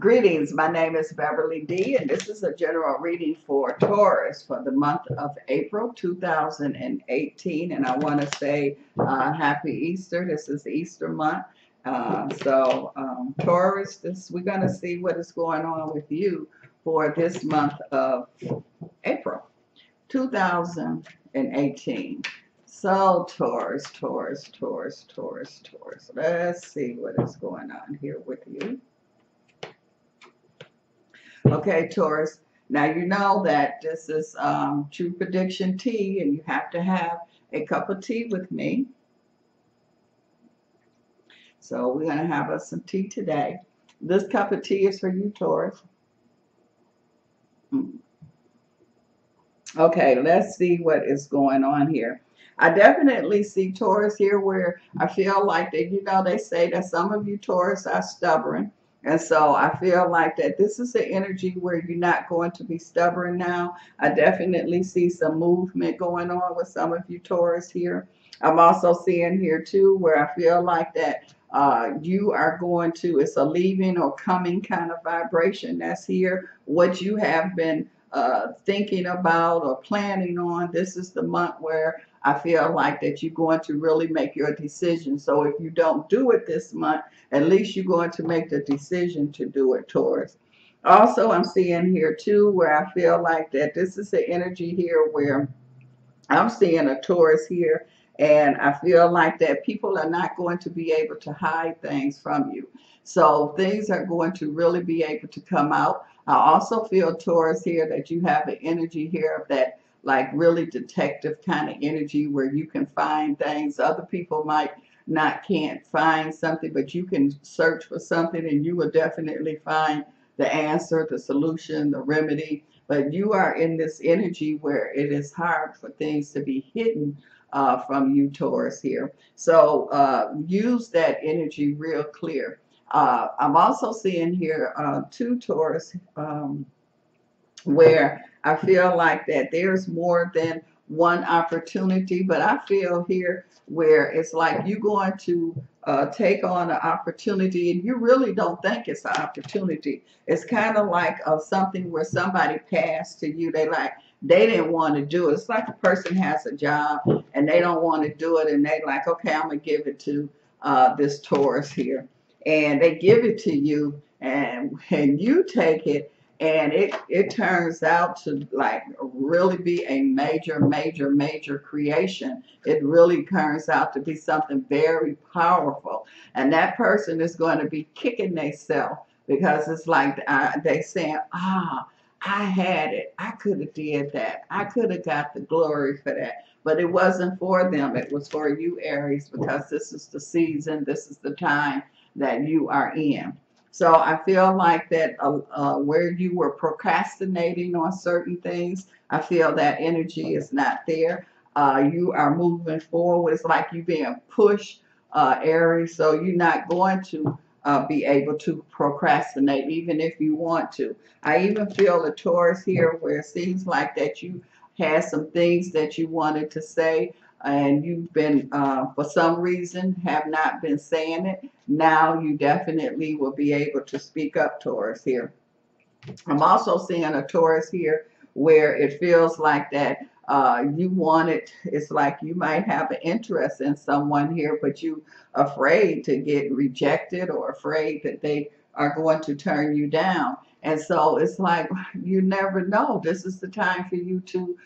Greetings, my name is Beverly D, and this is a general reading for Taurus for the month of April 2018. And I want to say Happy Easter. This is Easter month. Taurus, we're going to see what is going on with you for this month of April 2018. So Taurus. Let's see what is going on here with you. Okay, Taurus. Now you know that this is True Prediction Tea, and you have to have a cup of tea with me. So we're going to have us some tea today. This cup of tea is for you, Taurus. Okay, let's see what is going on here. I definitely see Taurus here where I feel like that, you know, they say that some of you Taurus are stubborn. And so I feel like that this is the energy where you're not going to be stubborn now. I definitely see some movement going on with some of you Taurus here. I'm also seeing here too where I feel like that you are going to, it's a leaving or coming kind of vibration that's here. What you have been thinking about or planning on, this is the month where I feel like that you're going to really make your decision. So if you don't do it this month, at least you're going to make the decision to do it, Taurus. Also, I'm seeing here too where I feel like that this is the energy here where I'm seeing a Taurus here, and I feel like that people are not going to be able to hide things from you. So things are going to really be able to come out. I also feel, Taurus, here that you have an energy here of that like really detective kind of energy where you can find things. Other people can't find something, but you can search for something and you will definitely find the answer, the solution, the remedy. But you are in this energy where it is hard for things to be hidden from you, Taurus, here. So use that energy real clear. I'm also seeing here two Taurus where I feel like that there's more than one opportunity, but I feel here where it's like you're going to take on an opportunity and you really don't think it's an opportunity. It's kind of like something where somebody passed to you. They didn't want to do it. It's like a person has a job and they don't want to do it, and they like, okay, I'm gonna give it to this Taurus here, and they give it to you, and you take it. And it turns out to like really be a major creation. It really turns out to be something very powerful. And that person is going to be kicking themselves because it's like they saying, I had it. I could have did that. I could have got the glory for that. But it wasn't for them. It was for you, Aries, because this is the season. This is the time that you are in. So I feel like that where you were procrastinating on certain things, I feel that energy is not there. You are moving forward. It's like you're being pushed, Aries. So you're not going to be able to procrastinate, even if you want to. I even feel a Taurus here where it seems like that you had some things that you wanted to say, and you've been, for some reason, have not been saying it. Now you definitely will be able to speak up, Taurus, here. I'm also seeing a Taurus here where it feels like that it's like you might have an interest in someone here, but you afraid to get rejected or afraid that they are going to turn you down. And so it's like, you never know. This is the time for you to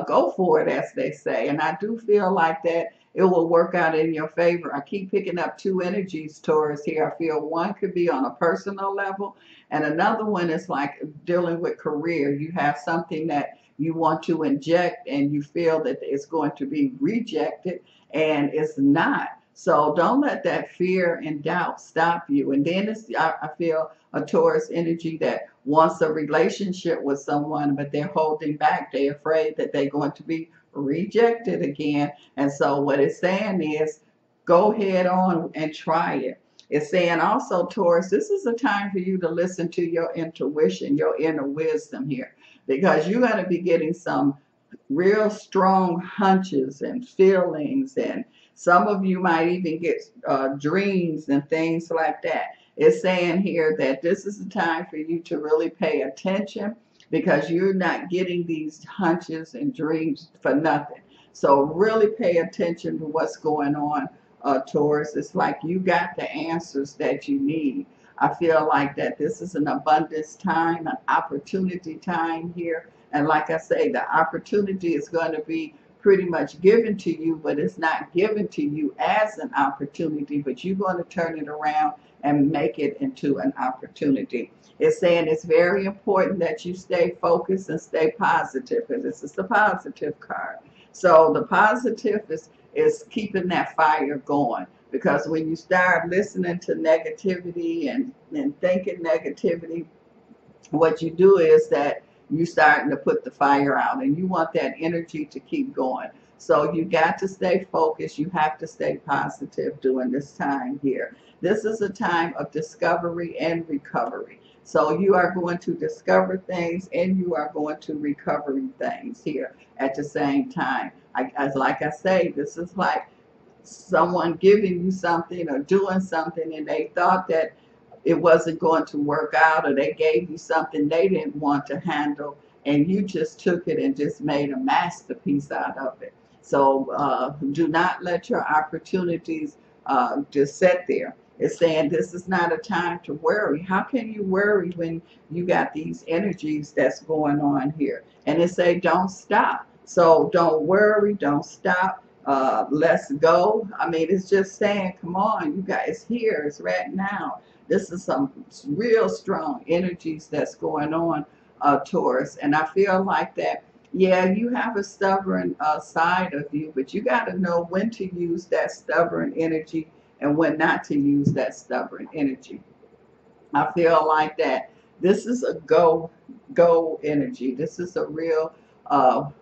go for it, as they say. And I do feel like that it will work out in your favor. I keep picking up two energies, Taurus, here. I feel one could be on a personal level, and another one is like dealing with career. You have something that you want to inject, and you feel that it's going to be rejected, and it's not. So don't let that fear and doubt stop you. And then I feel a Taurus energy that wants a relationship with someone, but they're holding back. They're afraid that they're going to be rejected again. And so what it's saying is, go head on and try it. It's saying also, Taurus, this is a time for you to listen to your intuition, your inner wisdom here, because you're going to be getting some real strong hunches and feelings, and some of you might even get dreams and things like that. It's saying here that this is the time for you to really pay attention, because you're not getting these hunches and dreams for nothing. So really pay attention to what's going on, Taurus. It's like you got the answers that you need. I feel like that this is an abundance time, an opportunity time here. And like I say, the opportunity is going to be pretty much given to you, but it's not given to you as an opportunity, but you're going to turn it around and make it into an opportunity. It's saying it's very important that you stay focused and stay positive, because this is the positive card. So the positive is keeping that fire going, because when you start listening to negativity and thinking negativity, what you do is that you starting to put the fire out, and you want that energy to keep going. So you got to stay focused. You have to stay positive during this time here. This is a time of discovery and recovery. So you are going to discover things and you are going to recover things here at the same time. Like I say, this is like someone giving you something or doing something, and they thought that it wasn't going to work out, or they gave you something they didn't want to handle, and you just took it and just made a masterpiece out of it. So do not let your opportunities just sit there. It's saying this is not a time to worry. How can you worry when you got these energies that's going on here? And it say don't stop. So don't worry, don't stop. Let's go. I mean, it's just saying, come on, you guys, here, it's right now. This is some real strong energies that's going on, Taurus. And I feel like that, yeah, you have a stubborn side of you, but you got to know when to use that stubborn energy and when not to use that stubborn energy. I feel like that this is a go energy. This is a real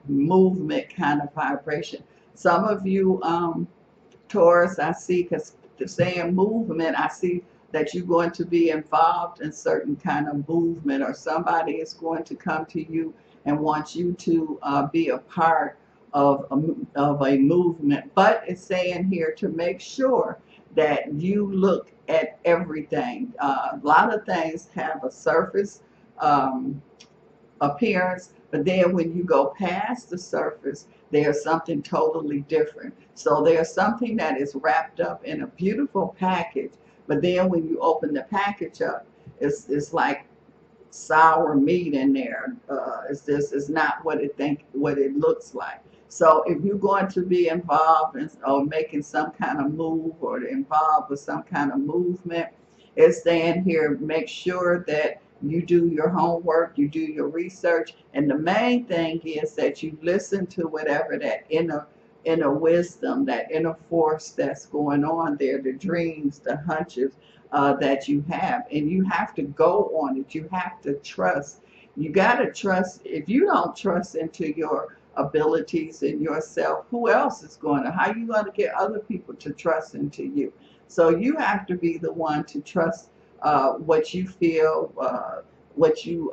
movement kind of vibration. Some of you, Taurus, I see, because saying movement, I see that you're going to be involved in certain kind of movement, or somebody is going to come to you and want you to be a part of a movement. But it's saying here to make sure that you look at everything. A lot of things have a surface appearance, but then when you go past the surface, there's something totally different. So there's something that is wrapped up in a beautiful package, but then when you open the package up, it's like sour meat in there. It's not what it looks like. So if you're going to be involved in or making some kind of move or involved with some kind of movement, it's saying here, make sure that you do your homework, you do your research, and the main thing is that you listen to whatever that inner wisdom, that inner force that's going on there, the dreams, the hunches that you have, and you have to go on it. You have to trust. You got to trust. If you don't trust into your abilities and yourself, who else is going to? How are you going to get other people to trust into you? So you have to be the one to trust what you feel, what you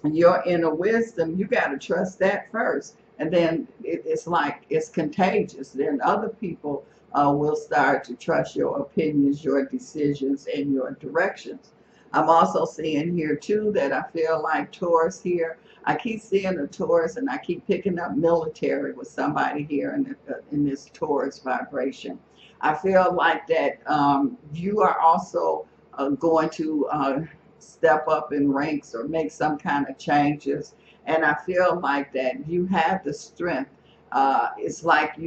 your inner wisdom. You got to trust that first, and then it's like it's contagious. Then other people will start to trust your opinions, your decisions, and your directions. I'm also seeing here too that I feel like Taurus here. I keep seeing a Taurus, and I keep picking up military with somebody here in this Taurus vibration. I feel like that you are also going to step up in ranks or make some kind of changes. And I feel like that you have the strength. It's like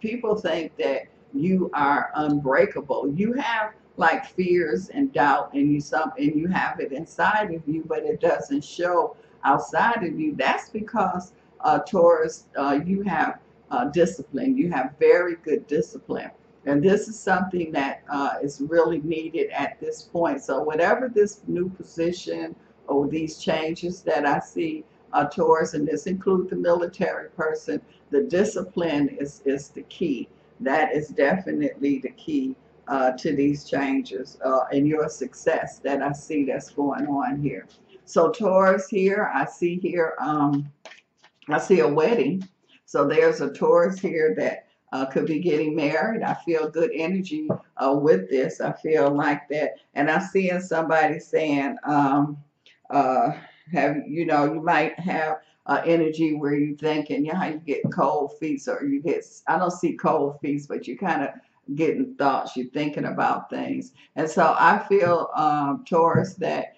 people think that you are unbreakable. You have like fears and doubt, and you have it inside of you, but it doesn't show outside of you. That's because Taurus, you have discipline. You have very good discipline. And this is something that is really needed at this point. So whatever this new position or these changes that I see, Taurus, and this includes the military person, the discipline is the key. That is definitely the key to these changes and your success that I see that's going on here. So Taurus here, I see here, I see a wedding. So there's a Taurus here that could be getting married. I feel good energy with this. I feel like that. And I'm seeing somebody saying, uh, you might have energy where you thinking, how you get cold feet, or you get, I don't see cold feet, but you kind of getting thoughts, you're thinking about things. And so I feel, Taurus, that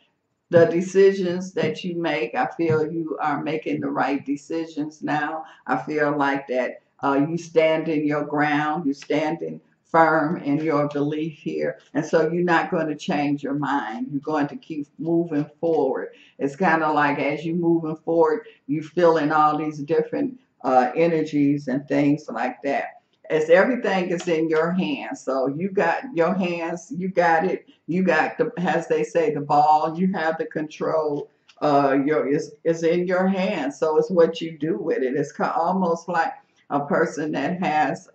the decisions that you make, I feel you are making the right decisions now. I feel like that you stand in your ground, you standing firm in your belief here. And so you're not going to change your mind. You're going to keep moving forward. It's kind of like as you moving forward, you feeling all these different energies and things like that. As everything is in your hands. So you got your hands, you got it. You got the, as they say, the ball. You have the control. It's in your hands. So it's what you do with it. It's almost like a person that has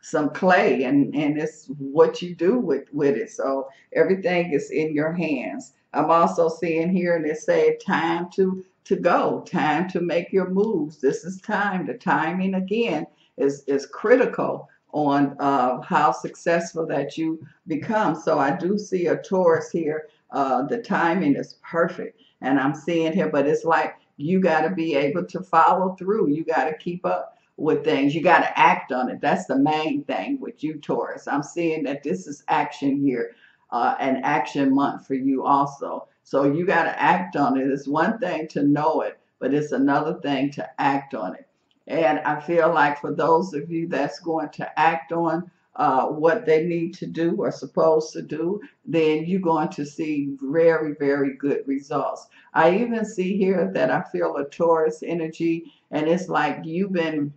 some clay, and it's what you do with it. So everything is in your hands. I'm also seeing here, and they say time to go, time to make your moves. This is time. The timing again is critical on how successful that you become. So I do see a Taurus here. The timing is perfect, and I'm seeing here, but it's like you got to be able to follow through. You got to keep up with things. You got to act on it. That's the main thing with you, Taurus. I'm seeing that this is action year, an action month for you also. So you got to act on it. It's one thing to know it, but it's another thing to act on it. And I feel like for those of you that's going to act on what they need to do or supposed to do, then you're going to see very, very good results. I even see here that I feel a Taurus energy, and it's like you've been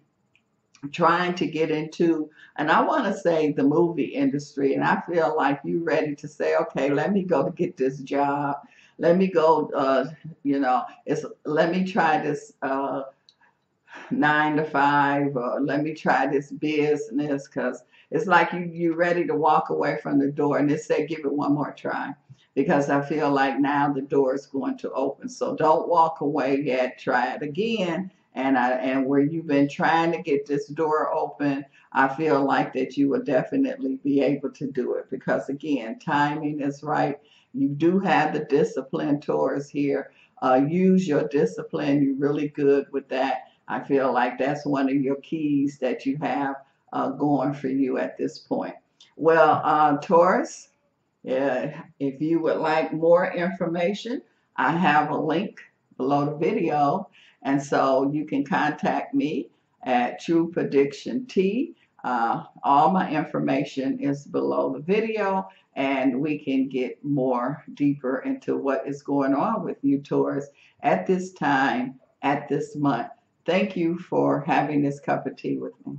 trying to get into, and I want to say the movie industry, and I feel like you ready to say, okay, let me go to get this job. Let me go, let me try this 9 to 5, or let me try this business, because it's like you ready to walk away from the door, and they say give it one more try, because I feel like now the door is going to open. So don't walk away yet. Try it again. And where you've been trying to get this door open, I feel like that you will definitely be able to do it, because again, timing is right. You do have the discipline, Taurus, here. Use your discipline. You're really good with that. I feel like that's one of your keys that you have going for you at this point. Well, Taurus, if you would like more information, I have a link below the video. And so you can contact me at TRUEPREDICTIONTEA. All my information is below the video, and we can get more deeper into what is going on with you, Taurus, at this time, at this month. Thank you for having this cup of tea with me.